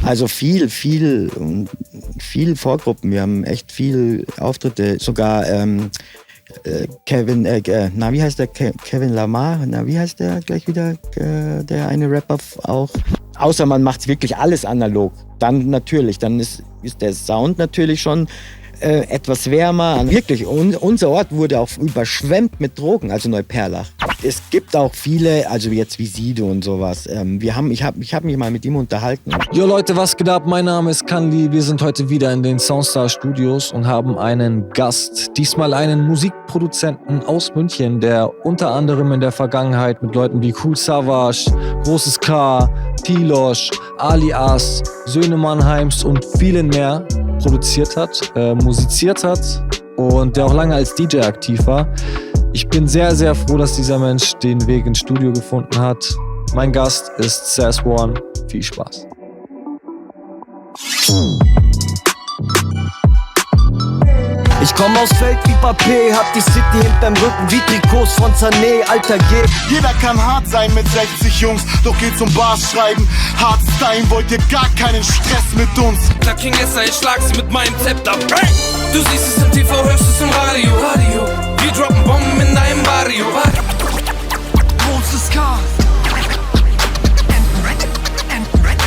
Also viel Vorgruppen. Wir haben echt viel Auftritte. Sogar Kevin, wie heißt der? Kevin Lamar, wie heißt der gleich wieder? Der eine Rapper auch. Außer man macht wirklich alles analog. Dann natürlich, dann ist der Sound natürlich schon etwas wärmer. Wirklich, unser Ort wurde auch überschwemmt mit Drogen, also Neuperlach. Es gibt auch viele, also jetzt wie Sido und sowas. Ich hab mich mal mit ihm unterhalten. Jo Leute, was geht ab? Mein Name ist Kanli. Wir sind heute wieder in den Soundstar Studios und haben einen Gast. Diesmal einen Musikproduzenten aus München, der unter anderem in der Vergangenheit mit Leuten wie Kool Savas, Großes K, Pilosch, Alias, Söhne Mannheims und vielen mehr produziert hat, musiziert hat und der auch lange als DJ aktiv war. Ich bin sehr, sehr froh, dass dieser Mensch den Weg ins Studio gefunden hat. Mein Gast ist Sass One. Viel Spaß. Ich komm aus Feld wie Papé, hab die City hinterm Rücken wie Trikots von Sané, Alter geht. Jeder kann hart sein mit 60 Jungs, doch geht's um Bars schreiben. Hardstyle, wollt ihr gar keinen Stress mit uns. Da King Esser, ich schlag sie mit meinem Zepter. Du siehst es im TV, hörst es im Radio. Wir droppen Bomben in deinem Barrio. Großes K.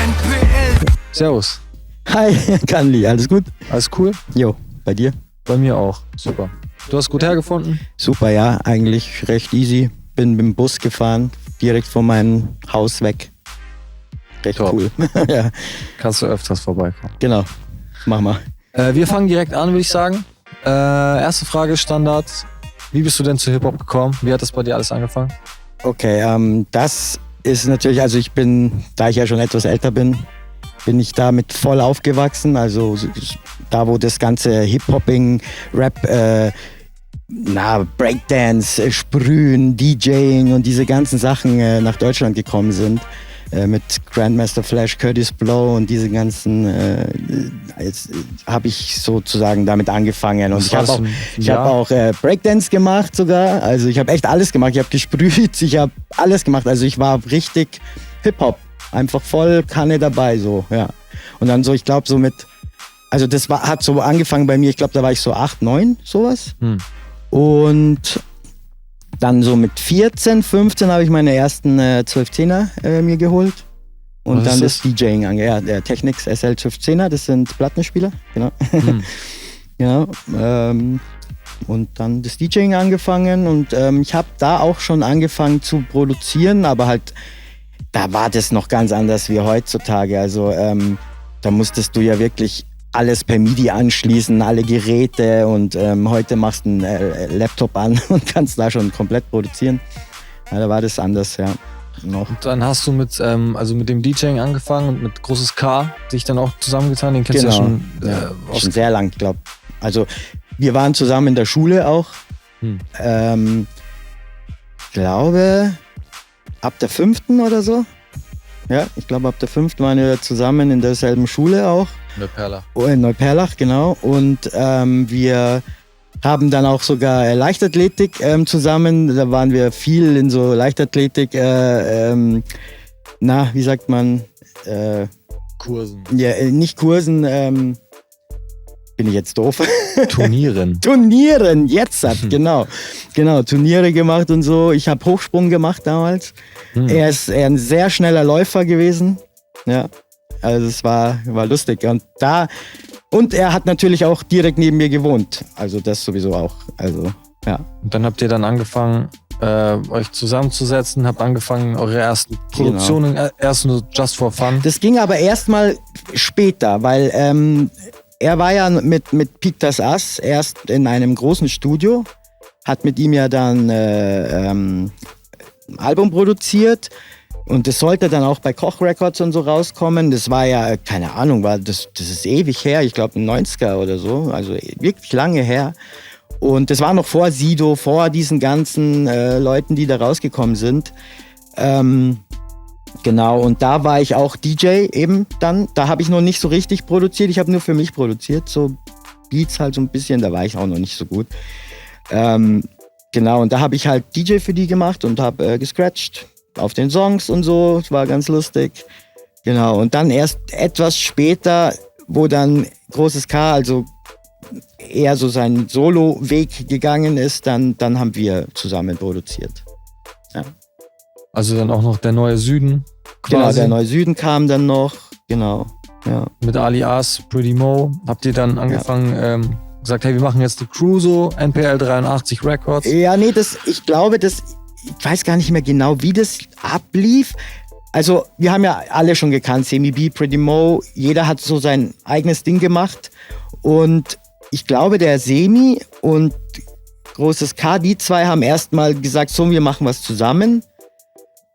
NPL. Servus. Hi, Kanli, alles gut? Alles cool? Jo, bei dir? Bei mir auch. Super. Du hast gut hergefunden? Super, ja, eigentlich recht easy. Bin mit dem Bus gefahren, direkt von meinem Haus weg. Recht Top. cool. Ja, Kannst du öfters vorbeikommen. genau. Mach mal. Wir fangen direkt an, würde ich sagen. Erste Frage, Standard. Wie bist du denn zu Hip-Hop gekommen? Wie hat das bei dir alles angefangen? Okay, das ist natürlich, also da ich ja schon etwas älter bin ich damit voll aufgewachsen. Also da, wo das ganze Hip-Hopping, Rap, Breakdance, Sprühen, DJing und diese ganzen Sachen nach Deutschland gekommen sind. Mit Grandmaster Flash, Curtis Blow und diese ganzen, jetzt habe ich sozusagen damit angefangen. Und ich habe auch Breakdance gemacht sogar. Also ich habe echt alles gemacht. Ich habe gesprüht, ich habe alles gemacht. Also ich war richtig Hip-Hop. Einfach voll Kanne dabei, so, ja. Und dann so, ich glaube so also das hat so angefangen bei mir, ich glaube da war ich so 8, 9, sowas. Und dann so mit 14, 15 habe ich meine ersten 1210er mir geholt. Und dann das DJing der Technics SL 1210er, das sind Plattenspieler, genau. Ja, und dann das DJing angefangen und ich habe da auch schon angefangen zu produzieren, aber halt da war das noch ganz anders wie heutzutage. Also da musstest du ja wirklich alles per MIDI anschließen, alle Geräte und heute machst du einen Laptop an und kannst da schon komplett produzieren. Ja, da war das anders, ja. Noch. Und dann hast du mit dem DJing angefangen und mit Großes K dich dann auch zusammengetan. Den kennst du ja schon. Schon sehr lang, glaube ich. Also wir waren zusammen in der Schule auch. Glaube ab der 5. oder so. Ja, ich glaube ab der 5. waren wir zusammen in derselben Schule auch. Neuperlach. Oh, in Neuperlach, genau. Und wir haben dann auch sogar Leichtathletik zusammen. Da waren wir viel in so Leichtathletik, wie sagt man? Kursen. Ja, nicht Kursen, bin ich jetzt doof? Turnieren, jetzt genau. Genau, Turniere gemacht und so. Ich habe Hochsprung gemacht damals. Er ist ein sehr schneller Läufer gewesen. Ja, also es war lustig. Und er hat natürlich auch direkt neben mir gewohnt. Also das sowieso auch. Also, ja. Und dann habt ihr dann angefangen, euch zusammenzusetzen, habt angefangen, eure ersten Produktionen, erst nur just for fun. Das ging aber erst mal später, weil er war ja mit Pictas Ass erst in einem großen Studio, hat mit ihm ja dann ein Album produziert und das sollte dann auch bei Koch Records und so rauskommen. Das war ja, keine Ahnung, das ist ewig her, ich glaube 90er oder so, also wirklich lange her. Und das war noch vor Sido, vor diesen ganzen Leuten, die da rausgekommen sind. Genau, und da war ich auch DJ eben dann. Da habe ich noch nicht so richtig produziert. Ich habe nur für mich produziert, so Beats halt so ein bisschen. Da war ich auch noch nicht so gut. Genau, und da habe ich halt DJ für die gemacht und habe gescratcht. auf den Songs und so. Es war ganz lustig. Genau. Und dann erst etwas später, wo dann Großes K, also eher so seinen Solo-Weg gegangen ist, dann haben wir zusammen produziert. Ja. Also dann auch noch der Neue Süden quasi. Genau, der Neue Süden kam dann noch. Genau. Ja. Mit Alias, Pretty Mo. Habt ihr dann angefangen, gesagt, hey, wir machen jetzt die Crew so, NPL 83 Records? Ja, nee, ich weiß gar nicht mehr genau, wie das ablief. Also, wir haben ja alle schon gekannt, Semi B, Pretty Mo. Jeder hat so sein eigenes Ding gemacht. Und ich glaube, der Semi und Großes K, die zwei haben erstmal gesagt, so, wir machen was zusammen.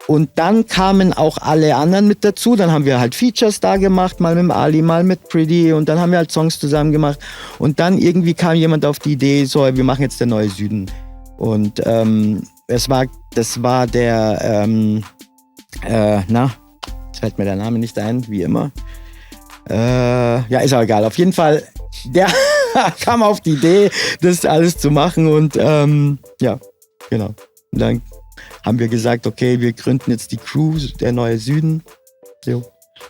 Und dann kamen auch alle anderen mit dazu. Dann haben wir halt Features da gemacht, mal mit dem Ali, mal mit Pretty. Und dann haben wir halt Songs zusammen gemacht. Und dann irgendwie kam jemand auf die Idee, so, wir machen jetzt der Neue Süden. Und das war der, jetzt fällt mir der Name nicht ein, wie immer. Ja, ist auch egal. Auf jeden Fall, der kam auf die Idee, das alles zu machen. Und ja, genau. Und dann haben wir gesagt, okay, wir gründen jetzt die Crew, der Neue Süden. Jo.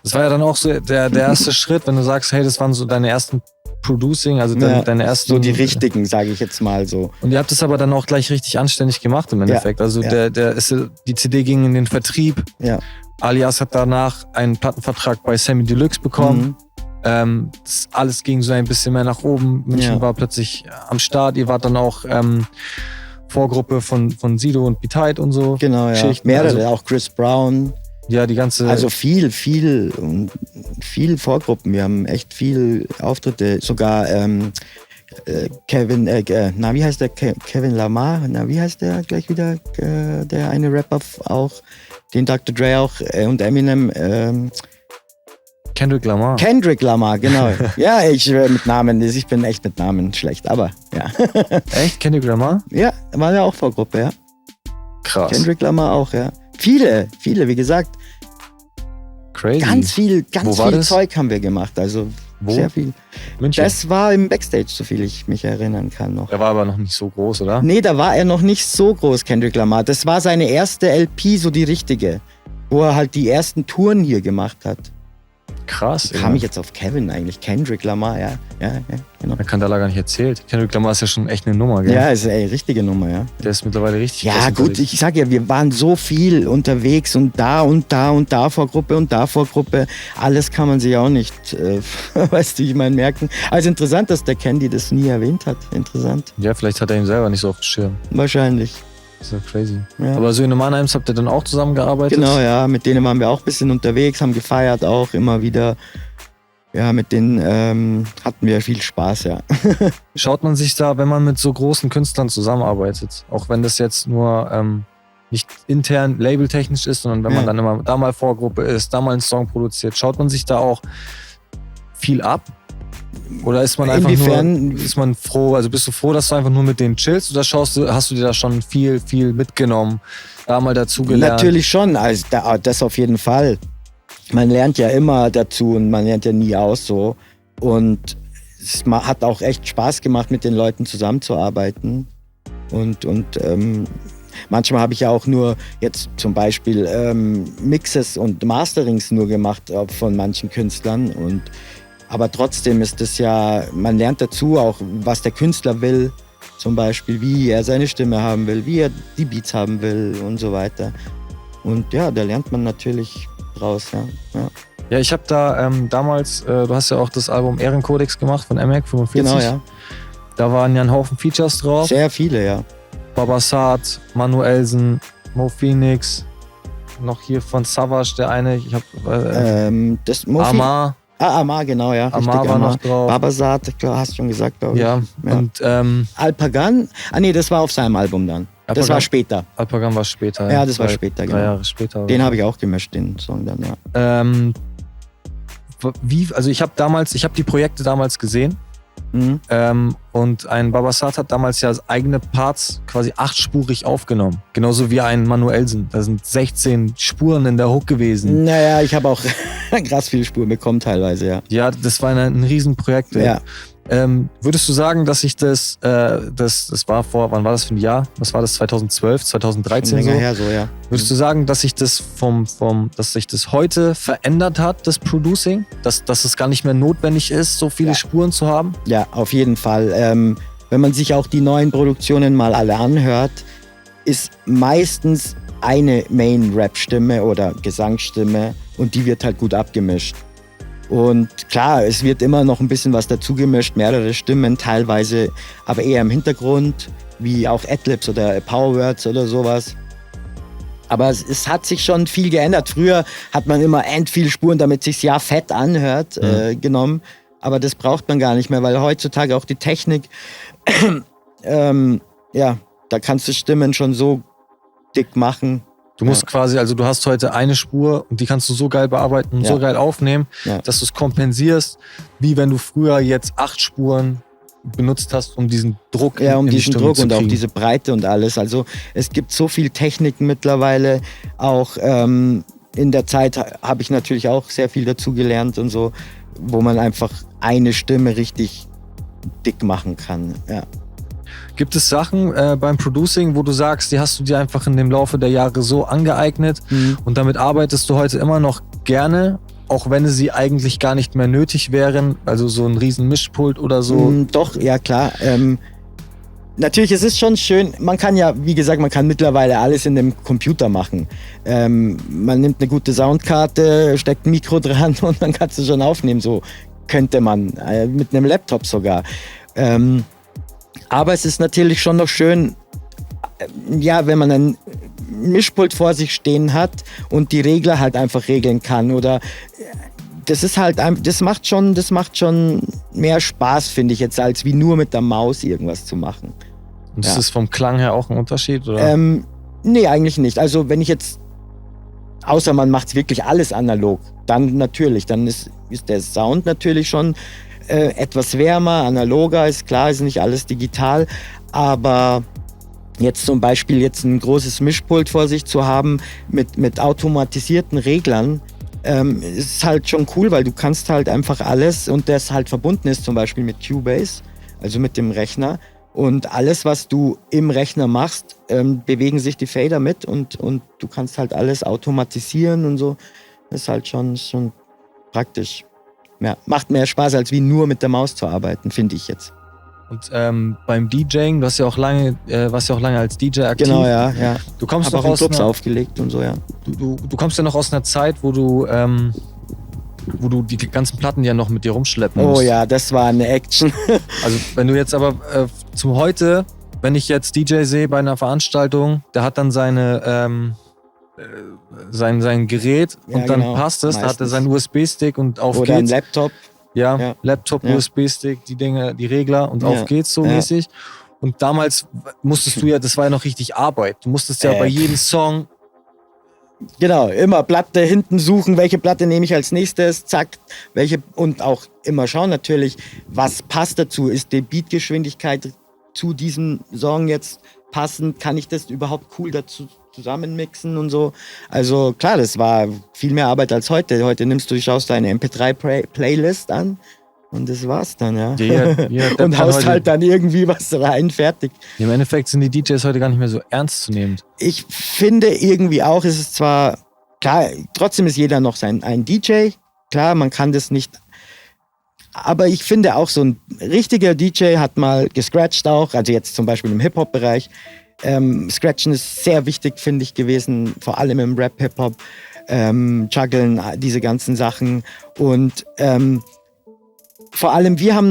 Das war ja dann auch so der erste Schritt, wenn du sagst, hey, das waren so deine ersten Producing, also deine ersten... So die richtigen, sage ich jetzt mal so. Und ihr habt es aber dann auch gleich richtig anständig gemacht im Endeffekt. Also die CD ging in den Vertrieb. Ja. Alias hat danach einen Plattenvertrag bei Sammy Deluxe bekommen. Das alles ging so ein bisschen mehr nach oben. München war plötzlich am Start. Ihr wart dann auch... Vorgruppe von Sido und B-Tight und so. Genau, ja. Schichten. Mehrere, also, auch Chris Brown. Ja, die ganze... Also viel Vorgruppen. Wir haben echt viel Auftritte. Sogar Kevin, wie heißt der? Kevin Lamar? Wie heißt der gleich wieder? Der eine Rapper auch, den Dr. Dre auch und Eminem... Kendrick Lamar. Kendrick Lamar, genau. Ja, ich bin echt mit Namen schlecht, aber ja. Echt? Kendrick Lamar? Ja, war ja auch Vorgruppe, ja. Krass. Kendrick Lamar auch, ja. Viele, wie gesagt. Crazy. Ganz viel das? Zeug haben wir gemacht, also sehr viel. München? Das war im Backstage, soviel ich mich erinnern kann noch. Er war aber noch nicht so groß, oder? Nee, da war er noch nicht so groß, Kendrick Lamar. Das war seine erste LP, so die richtige, wo er halt die ersten Touren hier gemacht hat. Krass. Kam ich jetzt auf Kevin eigentlich? Kendrick Lamar, ja, genau. Er kann da gar nicht erzählt. Kendrick Lamar ist ja schon echt eine Nummer, gell? Ja, ist eine richtige Nummer, ja. Der ist mittlerweile richtig. Ja, gut, ich sag ja, wir waren so viel unterwegs und da Vorgruppe und da Vorgruppe. Alles kann man sich auch nicht, weißt du, ich meine, merken. Also interessant, dass der Candy das nie erwähnt hat. Interessant. Ja, vielleicht hat er ihn selber nicht so auf dem Schirm. Wahrscheinlich. Das ist ja crazy. Ja. Aber so in Mannheims habt ihr dann auch zusammengearbeitet? Genau, ja, mit denen waren wir auch ein bisschen unterwegs, haben gefeiert auch immer wieder. Ja, mit denen hatten wir viel Spaß, ja. Schaut man sich da, wenn man mit so großen Künstlern zusammenarbeitet, auch wenn das jetzt nur nicht intern labeltechnisch ist, sondern wenn man dann immer da mal Vorgruppe ist, da mal einen Song produziert, schaut man sich da auch viel ab? Oder ist man einfach ist man froh, also bist du froh, dass du einfach nur mit denen chillst oder hast du dir da schon viel mitgenommen, da mal dazugelernt? Natürlich schon, also das auf jeden Fall. Man lernt ja immer dazu und man lernt ja nie aus so. Und es hat auch echt Spaß gemacht, mit den Leuten zusammenzuarbeiten. Und manchmal habe ich ja auch nur jetzt zum Beispiel Mixes und Masterings nur gemacht von manchen Künstlern. Aber trotzdem ist es ja, man lernt dazu auch, was der Künstler will. Zum Beispiel, wie er seine Stimme haben will, wie er die Beats haben will und so weiter. Und ja, da lernt man natürlich draus, ja. Ja, ich habe da damals, du hast ja auch das Album Ehrenkodex gemacht von Emek 45. Genau, ja. Da waren ja ein Haufen Features drauf. Sehr viele, ja. Babasat, Manuelsen, Mo Phoenix, noch hier von Savage, der eine, ich habe Amar. Amar, genau, ja. Amar war noch drauf. Babasat, klar, hast du schon gesagt, glaube ich. Ja, und Alpagan, nee, das war auf seinem Album dann. Alpagan, das war später. Alpagan war später. Ja, das war später, genau. 3 Jahre später. Den habe ich auch gemischt, den Song dann, ja. Also ich habe die Projekte damals gesehen. Und ein Babasat hat damals ja eigene Parts quasi 8-spurig aufgenommen. Genauso wie ein Manuelsen. Da sind 16 Spuren in der Hook gewesen. Naja, ich habe auch krass viele Spuren bekommen teilweise, ja. Ja, das war ein Riesenprojekt. Ja. Würdest du sagen, dass sich das war wann war das für ein Jahr? Was war das, 2012, 2013 länger so? her, so, ja. Würdest du sagen, dass sich das dass sich das heute verändert hat, das Producing? Dass es gar nicht mehr notwendig ist, so viele Spuren zu haben? Ja, auf jeden Fall. Wenn man sich auch die neuen Produktionen mal alle anhört, ist meistens eine Main-Rap-Stimme oder Gesangsstimme und die wird halt gut abgemischt. Und klar, es wird immer noch ein bisschen was dazu gemischt, mehrere Stimmen teilweise, aber eher im Hintergrund, wie auch Adlibs oder Powerwords oder sowas. Aber es hat sich schon viel geändert. Früher hat man immer viel Spuren, damit es sich ja fett anhört, genommen. Aber das braucht man gar nicht mehr, weil heutzutage auch die Technik, da kannst du Stimmen schon so dick machen. Du musst quasi, also du hast heute eine Spur und die kannst du so geil bearbeiten und so geil aufnehmen, dass du es kompensierst, wie wenn du früher jetzt 8 Spuren benutzt hast, um diesen Druck um in die diesen Stimme Druck zu und kriegen. auch diese Breite und alles. Also es gibt so viel Techniken mittlerweile. Auch in der Zeit habe ich natürlich auch sehr viel dazu gelernt und so, wo man einfach eine Stimme richtig dick machen kann. Ja. Gibt es Sachen beim Producing, wo du sagst, die hast du dir einfach in dem Laufe der Jahre so angeeignet und damit arbeitest du heute immer noch gerne, auch wenn sie eigentlich gar nicht mehr nötig wären, also so ein riesen Mischpult oder so? Doch, ja klar. Natürlich, es ist schon schön, man kann ja, wie gesagt, man kann mittlerweile alles in dem Computer machen. Man nimmt eine gute Soundkarte, steckt ein Mikro dran und dann kannst du schon aufnehmen, so könnte man, mit einem Laptop sogar. Aber es ist natürlich schon noch schön, wenn man ein Mischpult vor sich stehen hat und die Regler halt einfach regeln kann. Oder das ist halt, das macht schon mehr Spaß, finde ich jetzt, als wie nur mit der Maus irgendwas zu machen. Und ist das vom Klang her auch ein Unterschied? Oder? Nee, eigentlich nicht. Also wenn ich jetzt, außer man macht wirklich alles analog, dann natürlich, dann ist der Sound natürlich schon etwas wärmer, analoger, ist klar, ist nicht alles digital, aber jetzt zum Beispiel ein großes Mischpult vor sich zu haben mit automatisierten Reglern, ist halt schon cool, weil du kannst halt einfach alles und das halt verbunden ist zum Beispiel mit Cubase, also mit dem Rechner, und alles, was du im Rechner machst, bewegen sich die Fader mit und du kannst halt alles automatisieren und so, das ist halt schon praktisch. Ja, macht mehr Spaß, als wie nur mit der Maus zu arbeiten, finde ich jetzt. Und beim DJing, du hast ja auch lange, warst ja auch lange als DJ aktiv. Genau, ja. Du kommst doch auch aus Clubs aufgelegt und so, ja. Du kommst ja noch aus einer Zeit, wo du die ganzen Platten ja noch mit dir rumschleppen musst. Oh ja, das war eine Action. Also wenn du jetzt aber zum heute, wenn ich jetzt DJ sehe bei einer Veranstaltung, der hat dann sein Gerät und dann passt es, da hat er seinen USB-Stick und auf oder geht's. Ein Laptop. Ja, Laptop, USB-Stick, die Dinge, die Regler und auf geht's so mäßig. Und damals musstest du das war ja noch richtig Arbeit. Du musstest ja bei jedem Song... Genau, immer Platte hinten suchen, welche Platte nehme ich als nächstes, zack, und auch immer schauen natürlich, was passt dazu, ist die Beatgeschwindigkeit zu diesem Song jetzt passend, kann ich das überhaupt cool dazu zusammenmixen und so. Also klar, das war viel mehr Arbeit als heute. Heute schaust du eine MP3-Playlist an und das war's dann, ja. Und haust halt dann irgendwie was rein, fertig. Im Endeffekt sind die DJs heute gar nicht mehr so ernst zu nehmen. Ich finde irgendwie auch, es ist zwar, klar, trotzdem ist jeder noch ein DJ. Klar, man kann das nicht. Aber ich finde auch, so ein richtiger DJ hat mal gescratcht auch, also jetzt zum Beispiel im Hip-Hop-Bereich. Scratchen ist sehr wichtig, finde ich, gewesen, vor allem im Rap-Hip-Hop. Juggeln, diese ganzen Sachen. Und vor allem ich habe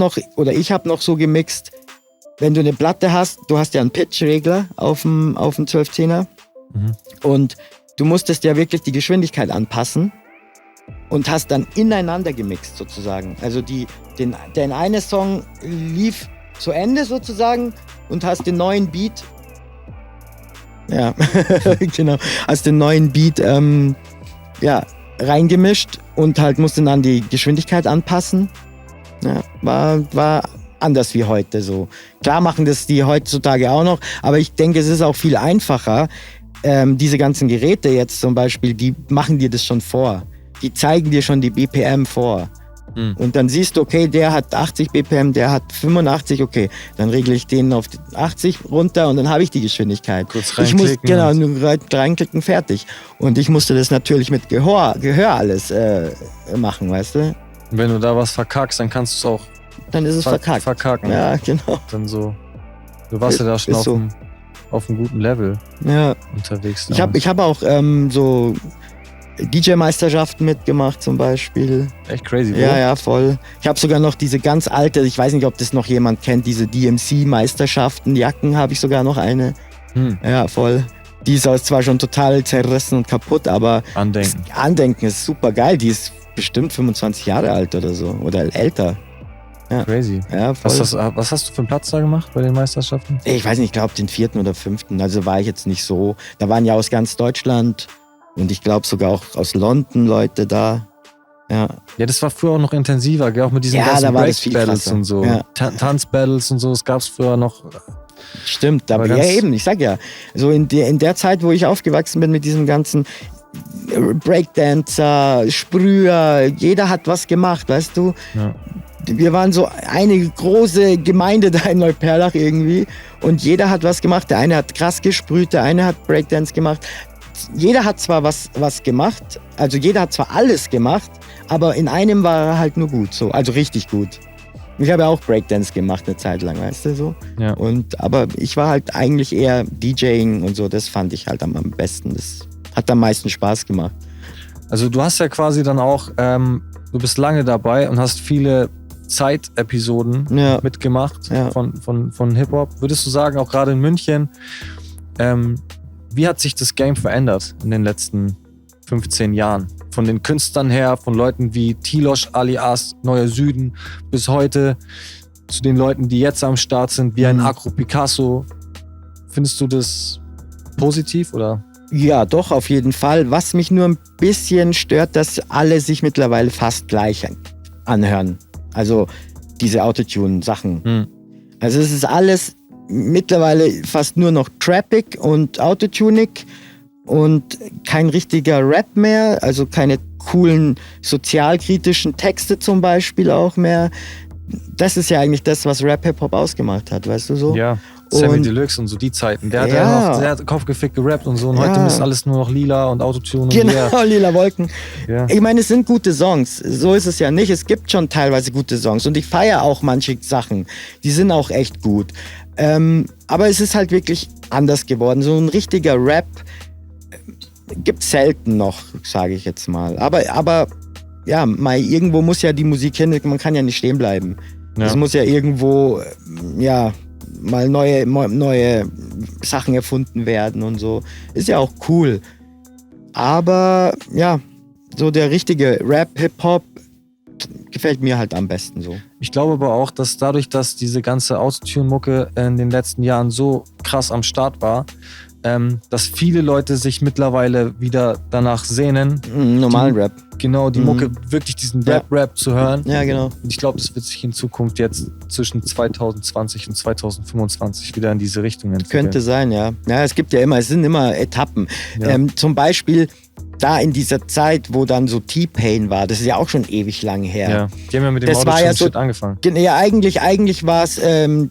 noch so gemixt, wenn du eine Platte hast, du hast ja einen Pitch-Regler auf dem 12-10er und du musstest ja wirklich die Geschwindigkeit anpassen und hast dann ineinander gemixt sozusagen. Also der eine Song lief zu Ende sozusagen und hast den neuen Beat, genau, hast den neuen Beat reingemischt und halt musste dann die Geschwindigkeit anpassen. Ja, war anders wie heute so. Klar machen das die heutzutage auch noch, aber ich denke, es ist auch viel einfacher. Diese ganzen Geräte jetzt zum Beispiel, die machen dir das schon vor. Die zeigen dir schon die BPM vor. Und dann siehst du, okay, der hat 80 BPM, der hat 85, okay, dann regle ich den auf 80 runter und dann habe ich die Geschwindigkeit. Kurz Ich muss, reinklicken. nur reinklicken, fertig. Und ich musste das natürlich mit Gehör alles machen, weißt du? Und wenn du da was verkackst, dann kannst du es auch Dann ist es verkackt. verkacken. Ja, genau. Dann so. Du warst ja da schon Ist so. auf einem guten Level Ja. unterwegs. Ich hab auch so DJ-Meisterschaften mitgemacht zum Beispiel. Echt crazy, Ja, voll. Ich habe sogar noch diese ganz alte, ich weiß nicht, ob das noch jemand kennt, diese DMC-Meisterschaften, Jacken habe ich sogar noch eine. Ja, voll. Die ist zwar schon total zerrissen und kaputt, aber Andenken. das Andenken ist super geil. Die ist bestimmt 25 Jahre alt oder so. Oder älter. Crazy. Ja, voll. Was hast du für einen Platz da gemacht bei den Meisterschaften? Ich weiß nicht, ich glaube den 4. oder 5. Also war ich jetzt nicht so. Da waren ja aus ganz Deutschland und ich glaube sogar auch aus London Leute da. Ja. Ja, das war früher auch noch intensiver, gell? Auch mit diesen Ja, ganzen da war das viel Break-Battles krasser. und so. Ja. Tanzbattles und so, das gab es früher noch. Stimmt, aber Aber ja ganz- eben, ich sag ja, so in der Zeit, wo ich aufgewachsen bin mit diesem ganzen Breakdancer, Sprüher, jeder hat was gemacht, weißt du? Ja. Wir waren so eine große Gemeinde da in Neuperlach irgendwie und jeder hat was gemacht. Der eine hat krass gesprüht, der eine hat Breakdance gemacht. Jeder hat zwar was gemacht, also jeder hat zwar alles gemacht, aber in einem war er halt nur gut, so, also richtig gut. Ich habe ja auch Breakdance gemacht eine Zeit lang, weißt du, so. Ja. Aber ich war halt eigentlich eher DJing und so, das fand ich halt am besten. Das hat am meisten Spaß gemacht. Also du hast ja quasi dann auch, du bist lange dabei und hast viele Zeitepisoden Ja. mitgemacht Ja. von Hip-Hop. Würdest du sagen, auch gerade in München, wie hat sich das Game verändert in den letzten 15 Jahren? Von den Künstlern her, von Leuten wie Tilosh alias Neuer Süden bis heute zu den Leuten, die jetzt am Start sind, wie ein Akro Picasso. Findest du das positiv oder? Ja, doch, auf jeden Fall. Was mich nur ein bisschen stört, dass alle sich mittlerweile fast gleich anhören. Also diese Autotune-Sachen. Also es ist alles mittlerweile fast nur noch trappig und autotunig und kein richtiger Rap mehr, also keine coolen sozialkritischen Texte zum Beispiel auch mehr. Das ist ja eigentlich das, was Rap-Hip-Hop ausgemacht hat, weißt du so? Ja, Sammy Und- Deluxe und so die Zeiten. Der hat Ja. ja noch sehr kopfgefickt gerappt und so. Und heute Ja. ist alles nur noch lila und Autotune und Genau, Lila Wolken. Ja. Ich meine, es sind gute Songs. So ist es ja nicht. Es gibt schon teilweise gute Songs. Und ich feiere auch manche Sachen. Die sind auch echt gut. Aber es ist halt wirklich anders geworden. So ein richtiger Rap gibt es selten noch, sage ich jetzt mal. Aber ja, irgendwo muss ja die Musik hin. Man kann ja nicht stehen bleiben. Ja. Es muss ja irgendwo, ja, mal neue Sachen erfunden werden und so. Ist ja auch cool. Aber ja, so der richtige Rap, Hip-Hop gefällt mir halt am besten so. Ich glaube aber auch, dass dadurch, dass diese ganze Autotune-Mucke in den letzten Jahren so krass am Start war, dass viele Leute sich mittlerweile wieder danach sehnen, Normalen Rap. genau die Mucke, wirklich diesen Ja. Rap zu hören. Ja, genau. Und ich glaube, das wird sich in Zukunft jetzt zwischen 2020 und 2025 wieder in diese Richtung entwickeln. Könnte sein, ja. Ja, es sind immer Etappen. Ja. Zum Beispiel da in dieser Zeit, wo dann so T-Pain war, das ist ja auch schon ewig lang her. Ja, die haben ja mit dem Das war ja Autotune-Shit so- angefangen. Ja, eigentlich war es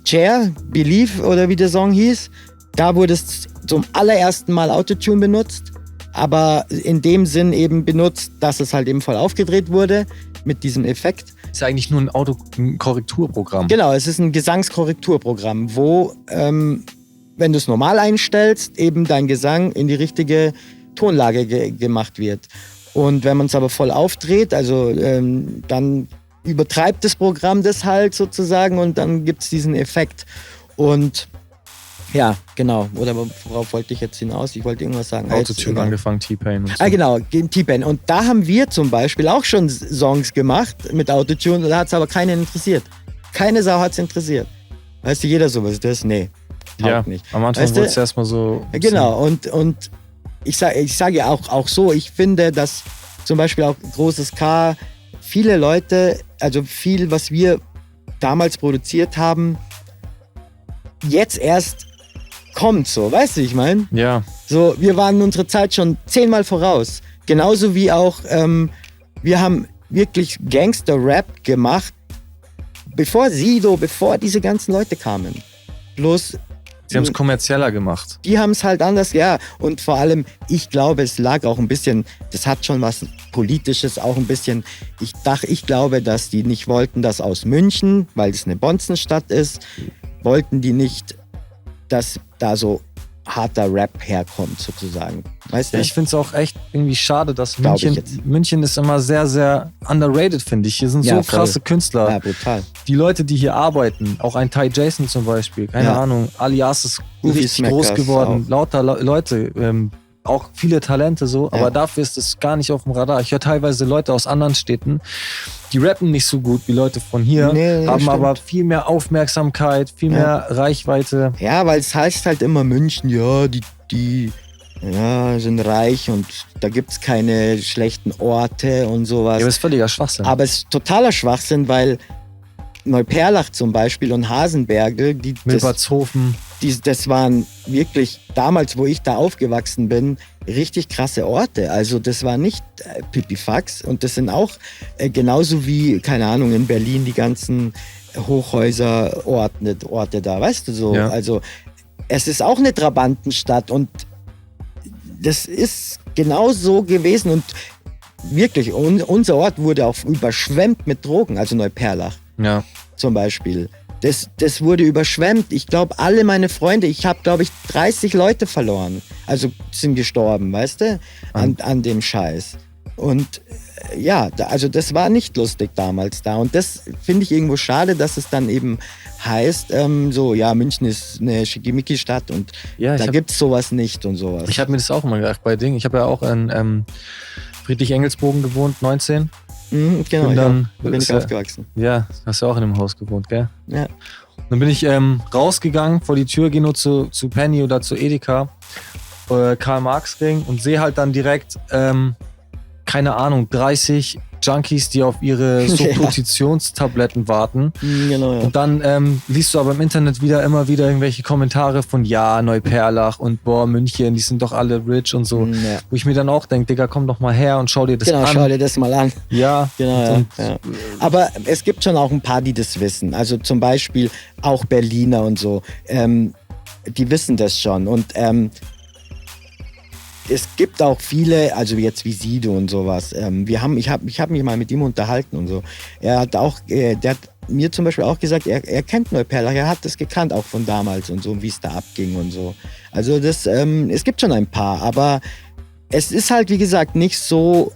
Chair, Believe oder wie der Song hieß. Da wurde es zum allerersten Mal Autotune benutzt, aber in dem Sinn eben benutzt, dass es halt eben voll aufgedreht wurde mit diesem Effekt. Ist ja eigentlich nur ein Korrekturprogramm. Genau, es ist ein Gesangskorrekturprogramm, wo, wenn du es normal einstellst, eben dein Gesang in die richtige Tonlage gemacht wird. Und wenn man es aber voll aufdreht, also dann übertreibt das Programm das halt sozusagen und dann gibt es diesen Effekt. Und ja, genau. Oder worauf wollte ich jetzt hinaus? Ich wollte irgendwas sagen. Autotune angefangen, T-Pain und so. Ah, genau, T-Pain. Und da haben wir zum Beispiel auch schon Songs gemacht mit Autotune, da hat es aber keinen interessiert. Keine Sau hat es interessiert. Weißt du, jeder so, was ist das? Nee, taugt Ja, nicht. am Anfang Weißt du? wurde es erstmal so... Ja, genau, und ich sage ja auch so, ich finde, dass zum Beispiel auch Großes K, viele Leute, also viel, was wir damals produziert haben, jetzt erst kommt so, weißt du, ich meine? Ja, So, wir waren unsere Zeit schon 10-mal voraus. Genauso wie auch, wir haben wirklich Gangster-Rap gemacht, bevor diese ganzen Leute kamen. Bloß Sie haben es kommerzieller gemacht. die haben es halt anders, ja. Und vor allem, ich glaube, es lag auch ein bisschen, das hat schon was Politisches, auch ein bisschen. Ich glaube, dass die nicht wollten, dass aus München, weil es eine Bonzenstadt ist, wollten die nicht, dass da so harter Rap herkommt, sozusagen. Weißt du? Ja, ich finde es auch echt irgendwie schade, dass Glaub ich München, jetzt. München ist immer sehr, sehr underrated, finde ich. Hier sind Ja, so voll. krasse Künstler. Ja, brutal. Die Leute, die hier arbeiten, auch ein Ty Jason zum Beispiel, keine Ja. Ahnung, Alias ist Uwe richtig Smackers groß geworden, auch. lauter Leute, auch viele Talente so, aber dafür ist es gar nicht auf dem Radar. Ich höre teilweise Leute aus anderen Städten, die rappen nicht so gut wie Leute von hier, Nee, haben stimmt. aber viel mehr Aufmerksamkeit, viel mehr Reichweite. Ja, weil es heißt halt immer München, ja, die sind reich und da gibt es keine schlechten Orte und sowas. Ja, das ist völliger Schwachsinn. Aber es ist totaler Schwachsinn, weil Neuperlach zum Beispiel und Hasenberge, Milbertshofen. das waren wirklich damals, wo ich da aufgewachsen bin, richtig krasse Orte. Also das war nicht Pipifax und das sind auch genauso wie, keine Ahnung, in Berlin die ganzen Hochhäuser-Orte da, weißt du so. Ja. Also es ist auch eine Trabantenstadt und das ist genau so gewesen und wirklich, unser Ort wurde auch überschwemmt mit Drogen, also Neuperlach Ja. zum Beispiel. Das wurde überschwemmt. Ich glaube, alle meine Freunde, ich habe, glaube ich, 30 Leute verloren. Also sind gestorben, weißt du, an dem Scheiß. Und also das war nicht lustig damals da. Und das finde ich irgendwo schade, dass es dann eben heißt, München ist eine Schickimicki-Stadt und Ja, da gibt es sowas nicht und sowas. Ich habe mir das auch immer gedacht bei Dingen. Ich habe ja auch in Friedrich-Engelsbogen gewohnt, 19. Genau, Und dann bin ist ich ja- aufgewachsen. Ja, hast du auch in dem Haus gewohnt, gell? Ja. Dann bin ich rausgegangen vor die Tür, gehe nur zu Penny oder zu Edeka, Karl-Marx-Ring und sehe halt dann direkt, keine Ahnung, 30 Junkies, die auf ihre Subpositionstabletten warten. Genau, ja. Und dann liest du aber im Internet immer wieder irgendwelche Kommentare von ja, Neuperlach und boah, München, die sind doch alle rich und so. Ja. Wo ich mir dann auch denke, Digga, komm doch mal her und schau dir das Genau, an. schau dir das mal an. Ja, Genau, und, ja. Aber es gibt schon auch ein paar, die das wissen. Also zum Beispiel auch Berliner und so. Die wissen das schon. Und es gibt auch viele, also jetzt wie Sido und sowas. Ich hab mich mal mit ihm unterhalten und so. Er hat auch, der hat mir zum Beispiel auch gesagt, er kennt Neuperlach, er hat das gekannt auch von damals und so, wie es da abging und so. Also das, es gibt schon ein paar, aber es ist halt, wie gesagt, nicht so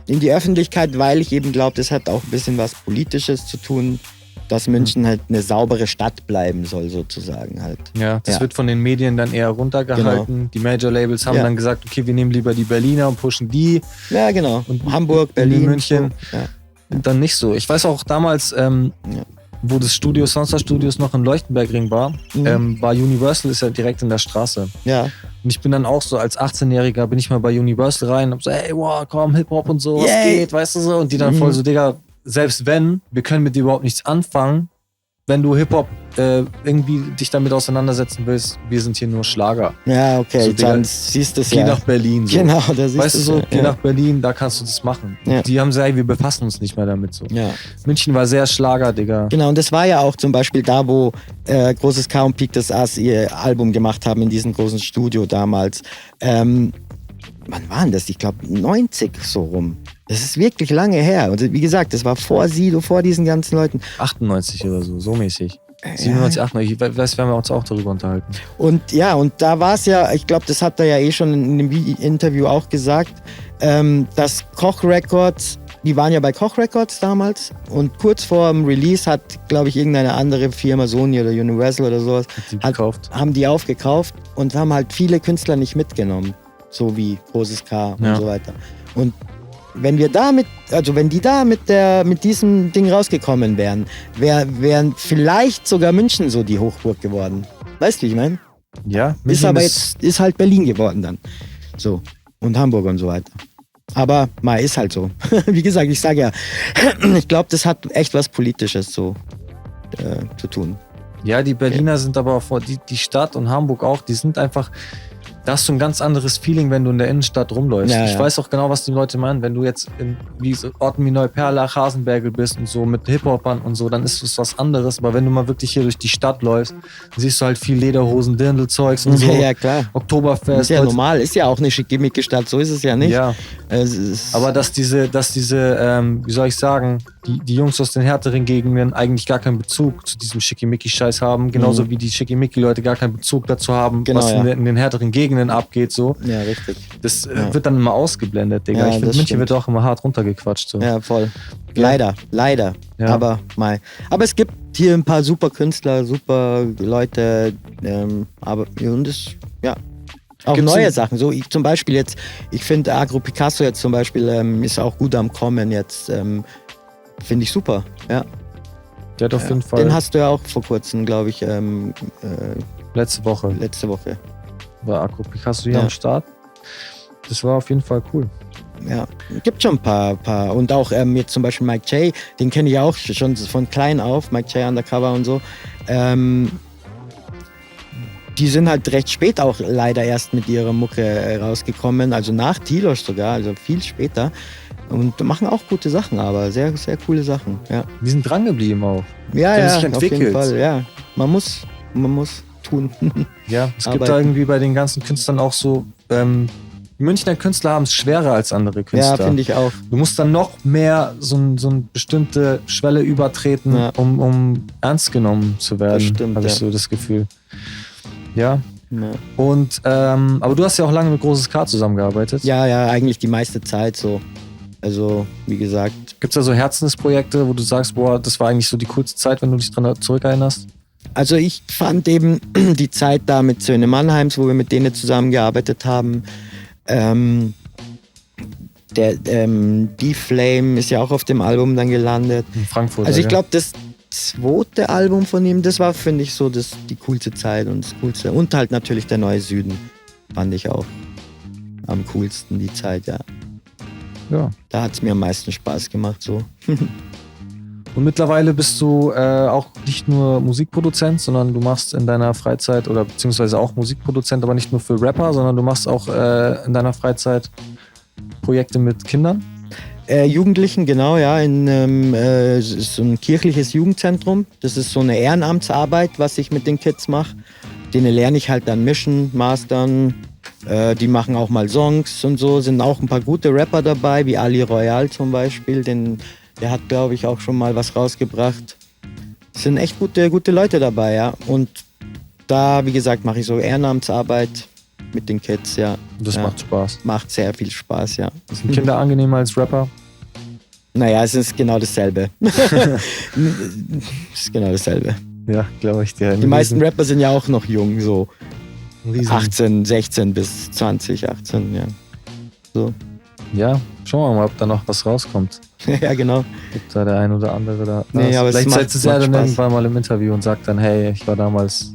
in die Öffentlichkeit, weil ich eben glaube, das hat auch ein bisschen was Politisches zu tun, dass München halt eine saubere Stadt bleiben soll, sozusagen halt. ja, das Ja. wird von den Medien dann eher runtergehalten. Die Major-Labels haben Ja. dann gesagt, okay, wir nehmen lieber die Berliner und pushen die Ja, genau. Und Hamburg, Berlin, München. So. Ja. und dann nicht so. Ich weiß auch damals, wo das Studio, Soundstar Studios noch in Leuchtenbergring war, war Universal, ist ja direkt in der Straße. Ja. Und ich bin dann auch so als 18-Jähriger, bin ich mal bei Universal rein und hab so, ey, wow, komm, Hip-Hop und so, was Yay. geht, weißt du so? Und die dann voll so, Digga, selbst wenn, wir können mit dir überhaupt nichts anfangen, wenn du Hip-Hop irgendwie dich damit auseinandersetzen willst, wir sind hier nur Schlager. Ja, okay, So, Digga, dann siehst du es Geh ja. nach Berlin. So. Genau, da siehst Weißt du du's so, ja. geh nach Berlin, da kannst du das machen. Ja. Die haben gesagt, ey, wir befassen uns nicht mehr damit so. Ja. München war sehr Schlager, Digga. Genau, und das war ja auch zum Beispiel da, wo Großes K und Peak das Ass ihr Album gemacht haben in diesem großen Studio damals. Wann war denn das? Ich glaube 90 so rum. Das ist wirklich lange her. Und wie gesagt, das war vor Sido, vor diesen ganzen Leuten. 98 oder so mäßig. 97, 98, ich weiß, werden wir uns auch darüber unterhalten. Und ja, und da war es ja, ich glaube, das hat er ja eh schon in dem Interview auch gesagt, dass Koch Records, die waren ja bei Koch Records damals und kurz vor dem Release hat, glaube ich, irgendeine andere Firma, Sony oder Universal oder sowas, Die gekauft. haben die aufgekauft und haben halt viele Künstler nicht mitgenommen, so wie Großes K und Ja. so weiter. Und wenn wir damit, also wenn die da mit diesem Ding rausgekommen wären, wären vielleicht sogar München so die Hochburg geworden. Weißt du, wie ich meine? Ja, Ist München aber jetzt, ist halt Berlin geworden dann. So. Und Hamburg und so weiter. Aber mal ist halt so. Wie gesagt, ich sage ja, ich glaube, das hat echt was Politisches so zu tun. Ja, die Berliner sind aber auch, die Stadt und Hamburg auch, die sind einfach, Da hast du ein ganz anderes Feeling, wenn du in der Innenstadt rumläufst. Ja, ich ja. weiß auch genau, was die Leute meinen. Wenn du jetzt in Orten wie Neuperlach, Hasenbergel bist und so mit Hip-Hopern und so, dann ist es was anderes. Aber wenn du mal wirklich hier durch die Stadt läufst, dann siehst du halt viel Lederhosen, Dirndl-Zeugs und so. Ja, klar. Oktoberfest. Ist ja Leute- normal, ist ja auch eine schickimicki Stadt, so ist es ja nicht. Ja, Es ist, aber dass diese, wie soll ich sagen, die Jungs aus den härteren Gegenden eigentlich gar keinen Bezug zu diesem Schickimicki-Scheiß haben, genauso wie die Schickimicki-Leute gar keinen Bezug dazu haben, Genau, was ja. in den härteren Gegenden abgeht, so. ja, richtig. Das wird dann immer ausgeblendet, Digga. Ja, Ich finde, das München stimmt. wird auch immer hart runtergequatscht, so. Ja, voll. Leider. Ja. Aber es gibt hier ein paar super Künstler, super Leute, und es, ja. Auch Gibt's neue denn- Sachen. So, ich zum Beispiel jetzt, ich finde Agro Picasso jetzt zum Beispiel ist auch gut am Kommen jetzt. Finde ich super. Ja. Der hat auf jeden Fall Den hast du ja auch vor kurzem, glaube ich, letzte Woche letzte Woche. war Akku Picasso hier Ja. am Start. Das war auf jeden Fall cool. Ja, gibt schon ein paar. Und auch jetzt zum Beispiel Mike J, den kenne ich auch schon von klein auf, Mike J Undercover und so. Die sind halt recht spät auch leider erst mit ihrer Mucke rausgekommen, also nach Tilos sogar, also viel später. Und machen auch gute Sachen, aber sehr, sehr coole Sachen. Ja, Die sind dran geblieben auch. ja, Die haben ja sich auf jeden entwickelt. Fall. Ja, man muss tun. Ja, es gibt Arbeiten. da irgendwie bei den ganzen Künstlern auch so, die Münchner Künstler haben es schwerer als andere Künstler. Ja, finde ich auch. Du musst dann noch mehr so eine bestimmte Schwelle übertreten, Ja. um ernst genommen zu werden, Das stimmt, habe ich ja. so das Gefühl. Ja, Ja. und aber du hast ja auch lange mit Großes K zusammengearbeitet. Ja, eigentlich die meiste Zeit so. Also, wie gesagt, Gibt es da so Herzensprojekte, wo du sagst, boah, das war eigentlich so die coolste Zeit, wenn du dich dran zurückerinnerst? also ich fand eben die Zeit da mit Söhne Mannheims, wo wir mit denen zusammengearbeitet haben. D-Flame ist ja auch auf dem Album dann gelandet. In Frankfurt. Also ich ja. glaube, das zweite Album von ihm, das war, finde ich, so die coolste Zeit und das coolste. Und halt natürlich der Neue Süden fand ich auch am coolsten die Zeit, ja. Ja. Da hat es mir am meisten Spaß gemacht, so. Und mittlerweile bist du auch nicht nur Musikproduzent, sondern du machst in deiner Freizeit oder beziehungsweise auch Musikproduzent, aber nicht nur für Rapper, sondern du machst auch in deiner Freizeit Projekte mit Kindern. Jugendlichen, genau, ja, es ist so ein kirchliches Jugendzentrum. Das ist so eine Ehrenamtsarbeit, was ich mit den Kids mache. Denen lerne ich halt dann mischen, mastern. Die machen auch mal Songs und so. Sind auch ein paar gute Rapper dabei, wie Ali Royal zum Beispiel. Der hat, glaube ich, auch schon mal was rausgebracht. Es sind echt gute Leute dabei, ja. Und da, wie gesagt, mache ich so Ehrenamtsarbeit mit den Kids, ja. Und das Ja. macht Spaß. Macht sehr viel Spaß, ja. Sind Kinder angenehmer als Rapper? Naja, es ist genau dasselbe. Es ist genau dasselbe. Ja, glaube ich dir. Die meisten Rapper sind ja auch noch jung, so Riesen. 18, 16 bis 20, 18, ja. So. Ja, schauen wir mal, ob da noch was rauskommt. Ja, genau. Gibt da der ein oder andere da. Nee, aber es vielleicht macht- setzt er macht dann Spaß. irgendwann mal im Interview und sagt dann, hey, ich war damals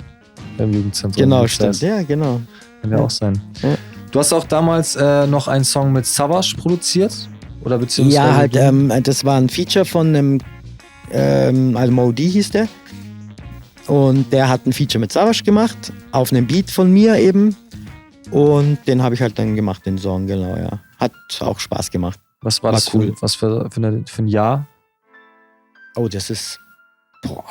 im Jugendzentrum. Genau, Das stimmt. Ja, genau. Kann ja auch sein. Ja. Du hast auch damals noch einen Song mit Savage produziert? Oder beziehungsweise Ja, halt, du- das war ein Feature von einem, also Modi hieß der. Und der hat ein Feature mit Savage gemacht, auf einem Beat von mir eben. Und den habe ich halt dann gemacht, den Song, genau, ja. Hat auch Spaß gemacht. was war war das cool. was für ein Jahr? Oh, das ist. Boah.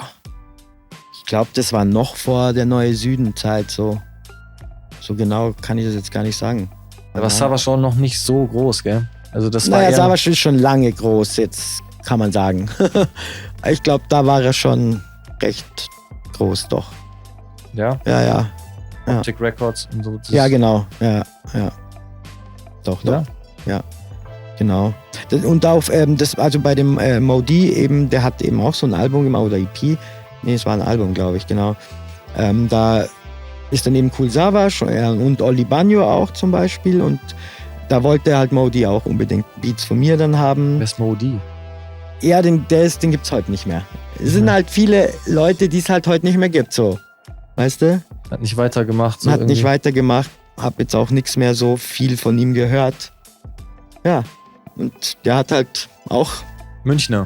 Ich glaube, das war noch vor der Neue Süden-Zeit so. So genau kann ich das jetzt gar nicht sagen. Da war Savage auch noch nicht so groß, gell? Also das war Naja, eher Savage ist schon lange groß, jetzt kann man sagen. Ich glaube, da war er schon recht groß, doch. ja, Ja. Optic Records und so. Das- Ja, genau. Ja. Doch. Ja? Genau. Und auf, also bei dem Modi eben, der hat eben auch so ein Album gemacht, oder EP. Nee, es war ein Album, glaube ich, genau. Da ist dann eben Kool Savas und Oli Banjo auch zum Beispiel. Und da wollte halt Modi auch unbedingt Beats von mir dann haben. Wer ist Modi? Ja, den gibt's heute nicht mehr. Es sind halt viele Leute, die es halt heute nicht mehr gibt, so. Weißt du? Hat nicht weitergemacht. So Hat nicht irgendwie. weitergemacht. Hab jetzt auch nichts mehr so viel von ihm gehört. Ja. Und der hat halt auch. Münchner.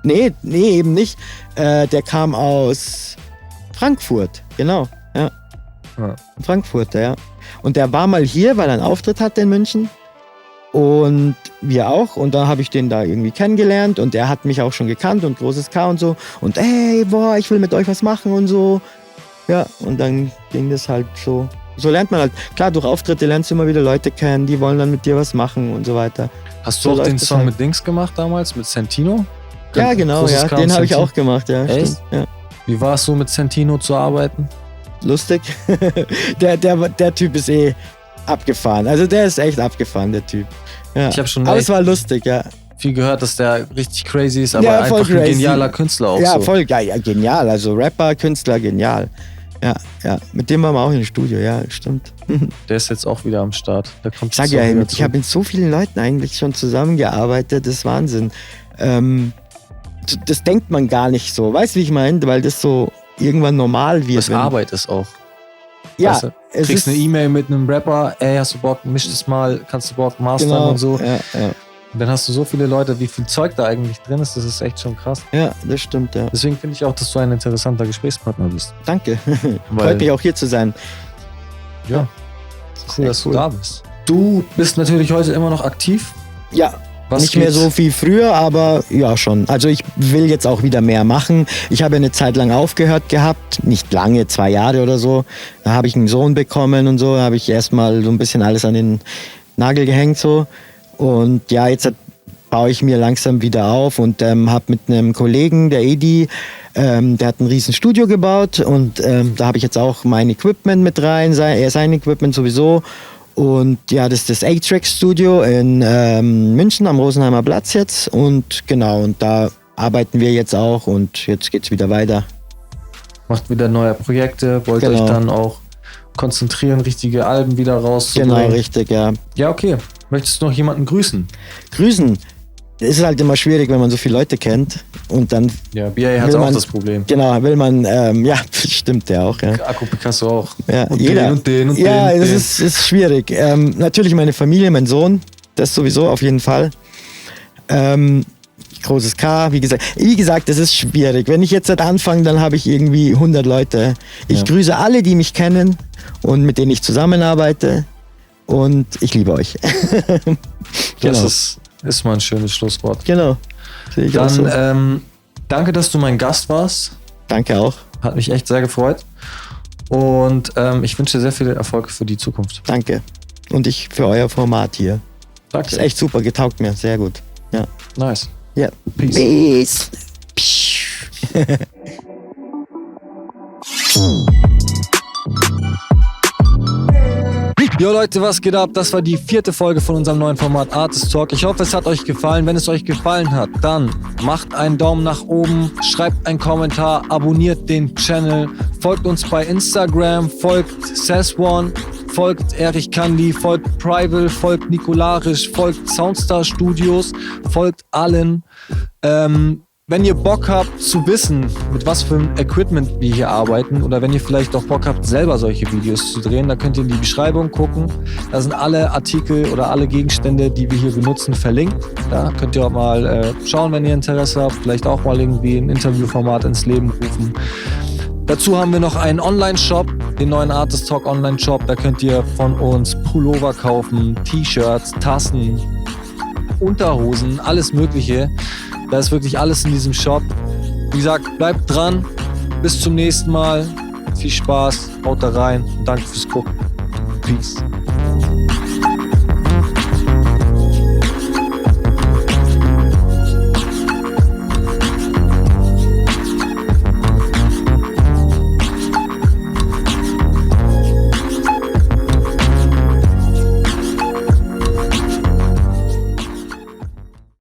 Nee, eben nicht. Der kam aus Frankfurt, genau. Ja. Ja. Frankfurter, ja. Und der war mal hier, weil er einen Auftritt hatte in München. Und wir auch. Und da habe ich den da irgendwie kennengelernt. Und der hat mich auch schon gekannt und großes K und so. Und ey, boah, ich will mit euch was machen und so. Ja, und dann ging das halt so. So lernt man halt. Klar, durch Auftritte lernst du immer wieder Leute kennen, die wollen dann mit dir was machen und so weiter. Hast du So auch den läuft das Song halt. mit Dings gemacht damals, mit Santino? Ja, genau, Großes ja. K und Den habe ich Santino? auch gemacht, ja. Echt? Stimmt, ja. Wie war es so, mit Santino zu arbeiten? Lustig. der Typ ist abgefahren. Also der ist echt abgefahren, der Typ. Ja. Ich habe schon Aber echt es war lustig, ja. viel gehört, dass der richtig crazy ist, aber Ja, voll einfach ein crazy. genialer Künstler auch Ja, so. voll geil, ja, genial. Also Rapper, Künstler, genial. Ja, ja. Mit dem waren wir auch im Studio, ja, stimmt. Der ist jetzt auch wieder am Start. Der kommt Ich sag jetzt ja, auch wieder ich habe mit so vielen Leuten eigentlich schon zusammengearbeitet, das ist Wahnsinn. Das denkt man gar nicht so, weißt du, wie ich meine? Weil das so irgendwann normal wird. Das Arbeit ist auch. Ja, Weißt du, es kriegst ist eine E-Mail mit einem Rapper, ey, hast du Bock, misch das mal, kannst du Bock mastern genau, und so. Ja, ja. Und dann hast du so viele Leute, wie viel Zeug da eigentlich drin ist, das ist echt schon krass. Ja, das stimmt, ja. Deswegen finde ich auch, dass du ein interessanter Gesprächspartner bist. Danke. Weil- Freut mich auch hier zu sein. Ja, cool, echt dass cool. du da bist. Du bist natürlich heute immer noch aktiv. Ja, Was nicht mehr geht? so viel früher, aber ja schon. Also ich will jetzt auch wieder mehr machen. Ich habe eine Zeit lang aufgehört gehabt, nicht lange, 2 Jahre oder so. Da habe ich einen Sohn bekommen und so, da habe ich erstmal so ein bisschen alles an den Nagel gehängt so. Und ja, jetzt baue ich mir langsam wieder auf und habe mit einem Kollegen, der Edi, der hat ein riesen Studio gebaut und da habe ich jetzt auch mein Equipment mit rein, sein Equipment sowieso. Und ja, das ist das A-Track-Studio in München am Rosenheimer Platz jetzt. Und genau, und da arbeiten wir jetzt auch und jetzt geht's wieder weiter. Macht wieder neue Projekte, wollt Genau. euch dann auch konzentrieren, richtige Alben wieder rauszubringen. Genau, richtig, ja. Ja, okay. Möchtest du noch jemanden grüßen? Grüßen. Es ist halt immer schwierig, wenn man so viele Leute kennt. Und dann, Ja, BA hat Will auch man- das Problem. genau, will man, ja, stimmt der auch, ja. Akku Picasso auch. Ja, Und jeder. den und den und ja, den. und es den. ist schwierig. Natürlich meine Familie, mein Sohn, das sowieso auf jeden Fall. Großes K, wie gesagt, das ist schwierig. Wenn ich jetzt anfange, dann habe ich irgendwie 100 Leute. Ich Ja. grüße alle, die mich kennen und mit denen ich zusammenarbeite. Und ich liebe euch. Genau. Das ist mal ein schönes Schlusswort. Genau. Sehe ich auch so. Dann danke, dass du mein Gast warst. Danke auch. Hat mich echt sehr gefreut. Und ich wünsche dir sehr viel Erfolg für die Zukunft. Danke. Und ich für euer Format hier. Danke. Ist echt super, getaugt mir. Sehr gut. Ja. Nice. Ja. Peace. Peace. Jo Leute, was geht ab? Das war die 4. Folge von unserem neuen Format Artist Talk. Ich hoffe, es hat euch gefallen. Wenn es euch gefallen hat, dann macht einen Daumen nach oben, schreibt einen Kommentar, abonniert den Channel, folgt uns bei Instagram, folgt Saswan, folgt Erich Kandi, folgt Prival, folgt Nikolarisch, folgt Soundstar Studios, folgt allen. Wenn ihr Bock habt zu wissen, mit was für einem Equipment wir hier arbeiten oder wenn ihr vielleicht auch Bock habt, selber solche Videos zu drehen, dann könnt ihr in die Beschreibung gucken. Da sind alle Artikel oder alle Gegenstände, die wir hier benutzen, verlinkt. Da könnt ihr auch mal schauen, wenn ihr Interesse habt. Vielleicht auch mal irgendwie ein Interviewformat ins Leben rufen. Dazu haben wir noch einen Online-Shop, den neuen Artist Talk Online-Shop. Da könnt ihr von uns Pullover kaufen, T-Shirts, Tassen, Unterhosen, alles Mögliche. Da ist wirklich alles in diesem Shop. Wie gesagt, bleibt dran. Bis zum nächsten Mal. Viel Spaß. Haut da rein. Und danke fürs Gucken. Peace.